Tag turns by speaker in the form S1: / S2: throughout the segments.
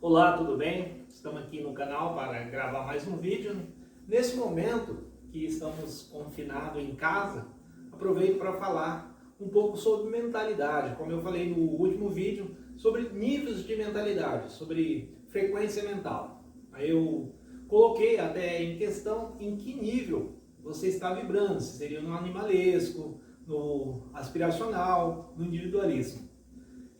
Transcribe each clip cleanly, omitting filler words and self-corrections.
S1: Olá, tudo bem? Estamos aqui no canal para gravar mais um vídeo. Nesse momento que estamos confinados em casa, aproveito para falar um pouco sobre mentalidade. Como eu falei no último vídeo, sobre níveis de mentalidade, sobre frequência mental. Aí eu coloquei até em questão em que nível você está vibrando, se seria no animalesco, no aspiracional, no individualismo.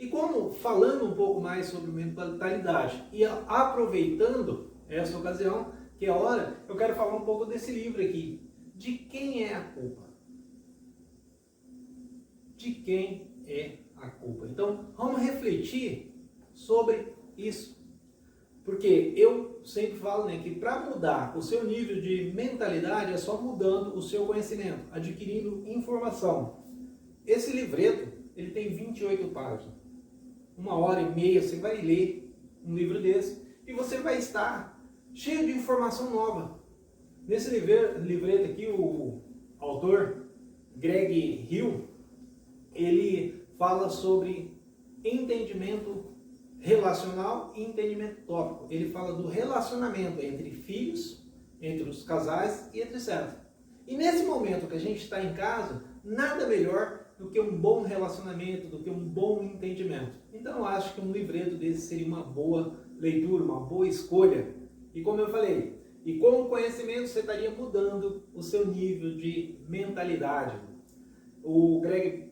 S1: E como falando um pouco mais sobre mentalidade e aproveitando essa ocasião, que é a hora, eu quero falar um pouco desse livro aqui. De quem é a culpa? De quem é a culpa? Então, vamos refletir sobre isso. Porque eu sempre falo, né, que para mudar o seu nível de mentalidade é só mudando o seu conhecimento, adquirindo informação. Esse livreto, ele tem 28 páginas. 1h30 você vai ler um livro desse e você vai estar cheio de informação nova. Nesse livreto aqui, o autor Greg Hill, ele fala sobre entendimento relacional e entendimento tópico. Ele fala do relacionamento entre filhos, entre os casais e etc. E nesse momento que a gente está em casa, nada melhor do que um bom relacionamento, do que um bom entendimento. Então eu acho que um livreto desse seria uma boa leitura, uma boa escolha. E como eu falei, e com o conhecimento você estaria mudando o seu nível de mentalidade. O Greg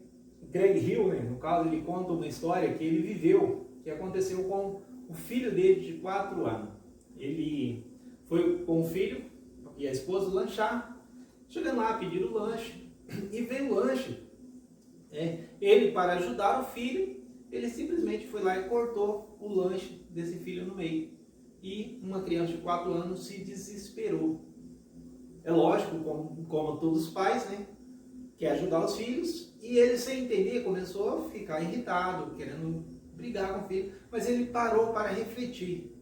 S1: Hill, né, no caso, ele conta uma história que ele viveu, que aconteceu com o filho dele de 4 anos. Ele foi com o filho e a esposa lanchar, chegando lá, pediram o lanche, e veio o lanche. Ele, para ajudar o filho, ele simplesmente foi lá e cortou o lanche desse filho no meio. E uma criança de 4 anos se desesperou. É lógico, como todos os pais, né, quer ajudar os filhos, e ele, sem entender, começou a ficar irritado, querendo brigar com o filho, mas ele parou para refletir.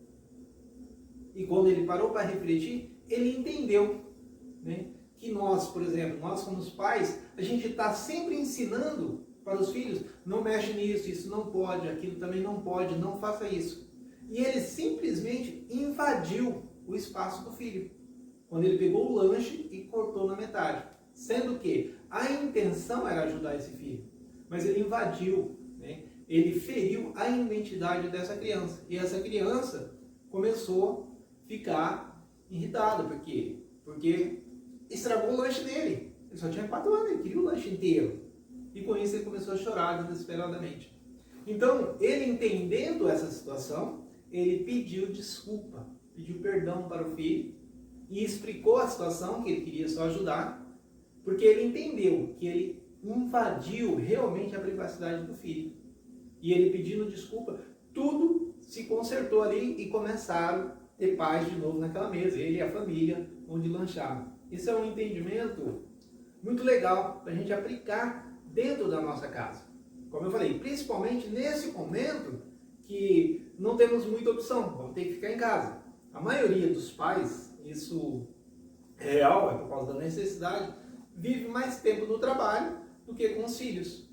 S1: E quando ele parou para refletir, ele entendeu, né, que nós, por exemplo, nós como os pais, a gente está sempre ensinando para os filhos, não mexe nisso, isso não pode, aquilo também não pode, não faça isso. E ele simplesmente invadiu o espaço do filho, quando ele pegou o lanche e cortou na metade. Sendo que a intenção era ajudar esse filho, mas ele invadiu, né? Ele feriu a identidade dessa criança. E essa criança começou a ficar irritada. Por quê? Porque estragou o lanche dele. Ele só tinha 4 anos, ele queria o lanche inteiro. E com isso ele começou a chorar desesperadamente. Então, ele entendendo essa situação, ele pediu desculpa, pediu perdão para o filho e explicou a situação, que ele queria só ajudar, porque ele entendeu que ele invadiu realmente a privacidade do filho. E ele pedindo desculpa, tudo se consertou ali e começaram a ter paz de novo naquela mesa, ele e a família onde lanchavam. Isso é um entendimento muito legal para a gente aplicar dentro da nossa casa. Como eu falei, principalmente nesse momento que não temos muita opção, vamos ter que ficar em casa. A maioria dos pais, isso é real, é por causa da necessidade, vive mais tempo no trabalho do que com os filhos.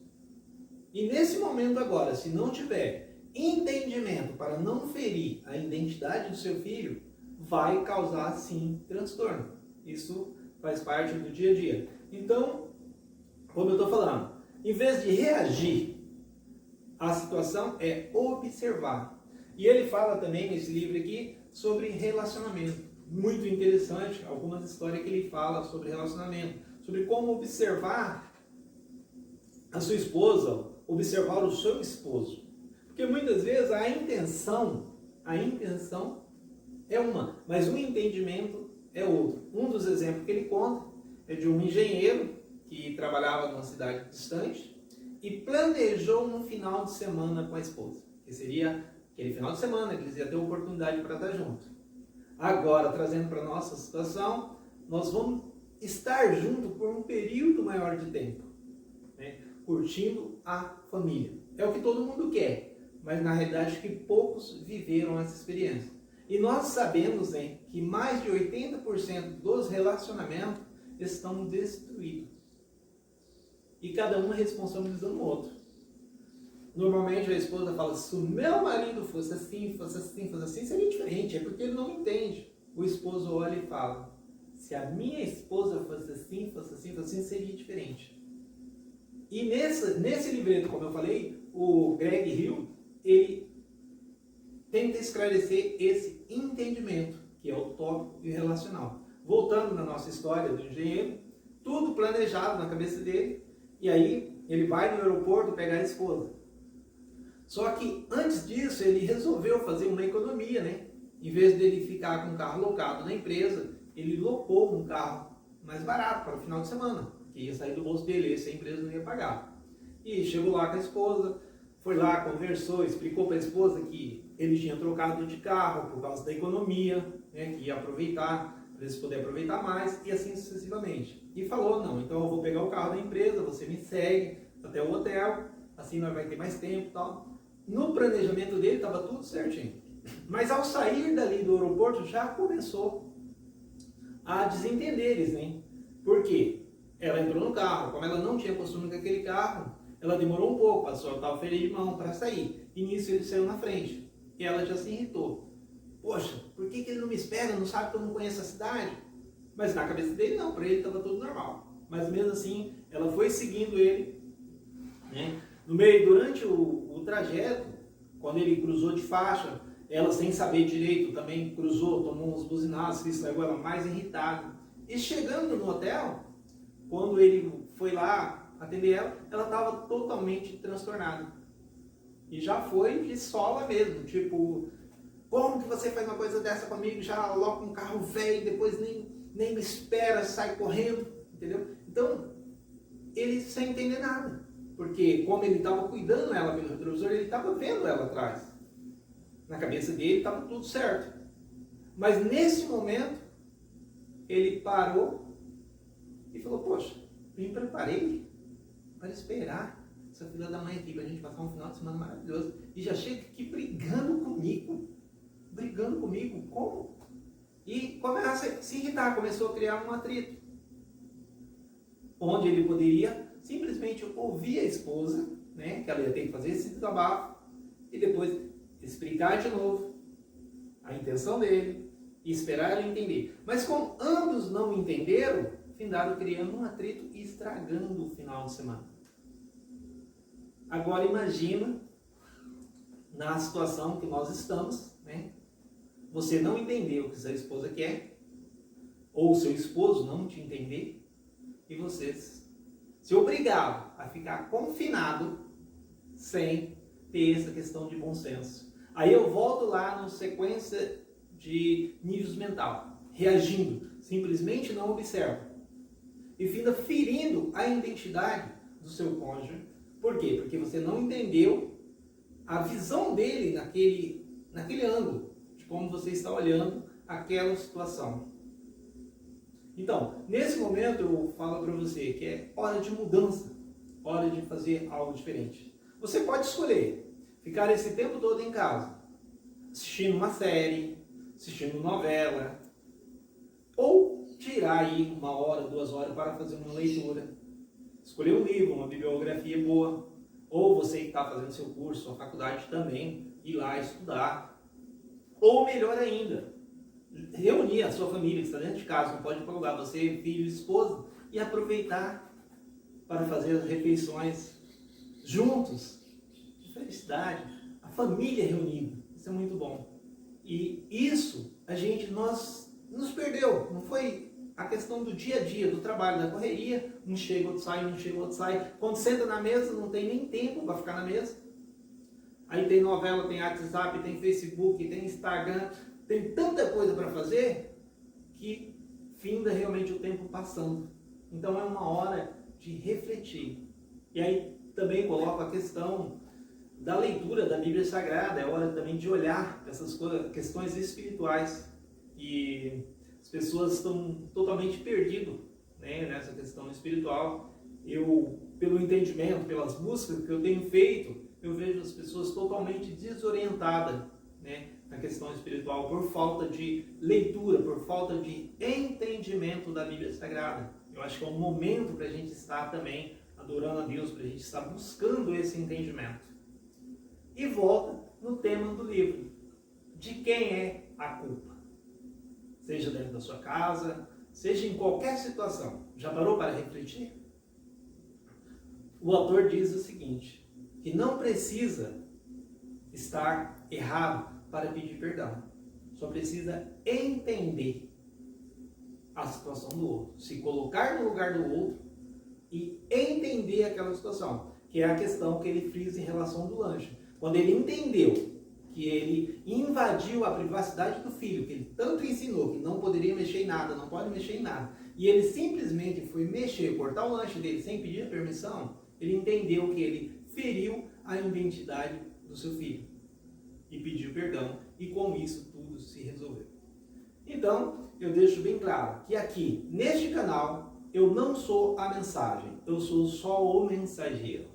S1: E nesse momento agora, se não tiver entendimento para não ferir a identidade do seu filho, vai causar sim transtorno. Isso faz parte do dia a dia. Então, como eu estou falando, em vez de reagir à situação, é observar. E ele fala também nesse livro aqui sobre relacionamento. Muito interessante, algumas histórias que ele fala sobre relacionamento, sobre como observar a sua esposa, observar o seu esposo. Porque muitas vezes a intenção é uma, mas o entendimento é outro. Um dos exemplos que ele conta é de um engenheiro que trabalhava numa cidade distante e planejou um final de semana com a esposa, que seria aquele final de semana que eles iam ter oportunidade para estar juntos. Agora, trazendo para a nossa situação, nós vamos estar juntos por um período maior de tempo, né? Curtindo a família. É o que todo mundo quer, mas na realidade que poucos viveram essa experiência. E nós sabemos, né, que mais de 80% dos relacionamentos estão destruídos. E cada um responsabilizando o outro. Normalmente a esposa fala, se o meu marido fosse assim, fosse assim, fosse assim, seria diferente. É porque ele não entende. O esposo olha e fala, se a minha esposa fosse assim, fosse assim, fosse assim, seria diferente. E nesse livreto, como eu falei, o Greg Hill, ele tenta esclarecer esse entendimento, que é o tópico relacional. Voltando na nossa história do engenheiro, tudo planejado na cabeça dele, e aí ele vai no aeroporto pegar a esposa. Só que antes disso ele resolveu fazer uma economia, né? Em vez dele ficar com um carro locado na empresa, ele locou um carro mais barato para o final de semana, que ia sair do bolso dele, esse a empresa não ia pagar. E chegou lá com a esposa, foi lá, conversou, explicou para a esposa que ele tinha trocado de carro por causa da economia, né? Que ia aproveitar, para eles poderem aproveitar mais, e assim sucessivamente. E falou, não, então eu vou pegar o carro da empresa, você me segue até o hotel, assim nós vai ter mais tempo e tal. No planejamento dele estava tudo certinho. Mas ao sair dali do aeroporto já começou a desentenderes, né? Por quê? Ela entrou no carro, como ela não tinha costume com aquele carro, ela demorou um pouco para soltar o freio de mão para sair. E nisso ele saiu na frente. E ela já se irritou. Poxa, por que ele não me espera? Não sabe que eu não conheço a cidade? Mas na cabeça dele não, para ele estava tudo normal. Mas mesmo assim, ela foi seguindo ele, né? No meio, durante o trajeto, quando ele cruzou de faixa, ela sem saber direito também cruzou, tomou uns buzinaços, isso levou ela mais irritada. E chegando no hotel, quando ele foi lá atender ela, ela estava totalmente transtornada. E já foi de sola mesmo, tipo, como que você faz uma coisa dessa comigo, já aloca um carro velho, depois nem me espera, sai correndo, entendeu? Então, ele sem entender nada. Porque como ele estava cuidando ela pelo retrovisor, ele estava vendo ela atrás. Na cabeça dele estava tudo certo. Mas nesse momento, ele parou e falou, poxa, me preparei para esperar essa filha da mãe aqui, para a gente passar um final de semana maravilhoso. E já chega aqui brigando comigo. Brigando comigo, como? E começa a se irritar, começou a criar um atrito. Onde ele poderia simplesmente ouvir a esposa, né, que ela ia ter que fazer esse desabafo, e depois explicar de novo a intenção dele e esperar ela entender. Mas como ambos não entenderam, findaram criando um atrito e estragando o final de semana. Agora imagina na situação que nós estamos, né? Você não entendeu o que sua esposa quer, ou seu esposo não te entender, e vocês se obrigado a ficar confinado sem ter essa questão de bom senso. Aí eu volto lá na sequência de níveis mental, reagindo, simplesmente não observa. E finda ferindo a identidade do seu cônjuge. Por quê? Porque você não entendeu a visão dele naquele ângulo, de como você está olhando aquela situação. Então, nesse momento eu falo para você que é hora de mudança, hora de fazer algo diferente. Você pode escolher ficar esse tempo todo em casa, assistindo uma série, assistindo novela, ou tirar aí 1 hora, 2 horas para fazer uma leitura. Escolher um livro, uma bibliografia boa, ou você que está fazendo seu curso, sua faculdade também, ir lá estudar. Ou melhor ainda, reunir a sua família que está dentro de casa, não pode lugar, você, filho, esposa, e aproveitar para fazer as refeições juntos, de felicidade, a família reunida, isso é muito bom. E isso nós nos perdeu, não foi a questão do dia a dia, do trabalho, da correria, um chega, outro sai, um chega, outro sai, quando senta na mesa não tem nem tempo para ficar na mesa, aí tem novela, tem WhatsApp, tem Facebook, tem Instagram, tem tanta coisa para fazer que finda realmente o tempo passando. Então é uma hora de refletir. E aí também coloco a questão da leitura da Bíblia Sagrada, é hora também de olhar essas questões espirituais. E as pessoas estão totalmente perdidas, né, nessa questão espiritual. Eu, pelo entendimento, pelas buscas que eu tenho feito, eu vejo as pessoas totalmente desorientadas, né, na questão espiritual, por falta de leitura, por falta de entendimento da Bíblia Sagrada. Eu acho que é um momento para a gente estar também adorando a Deus, para a gente estar buscando esse entendimento. e volta no tema do livro. De quem é a culpa? Seja dentro da sua casa, seja em qualquer situação. Já parou para refletir? O autor diz o seguinte, que não precisa estar errado para pedir perdão. Só precisa entender a situação do outro. Se colocar no lugar do outro e entender aquela situação. Que é a questão que ele frisa em relação do lanche. Quando ele entendeu que ele invadiu a privacidade do filho, que ele tanto ensinou que não poderia mexer em nada, não pode mexer em nada, e ele simplesmente foi mexer, cortar o lanche dele sem pedir a permissão, ele entendeu que ele feriu a identidade do seu filho e pediu perdão, e com isso tudo se resolveu. Então, eu deixo bem claro que aqui, neste canal, eu não sou a mensagem, eu sou só o mensageiro.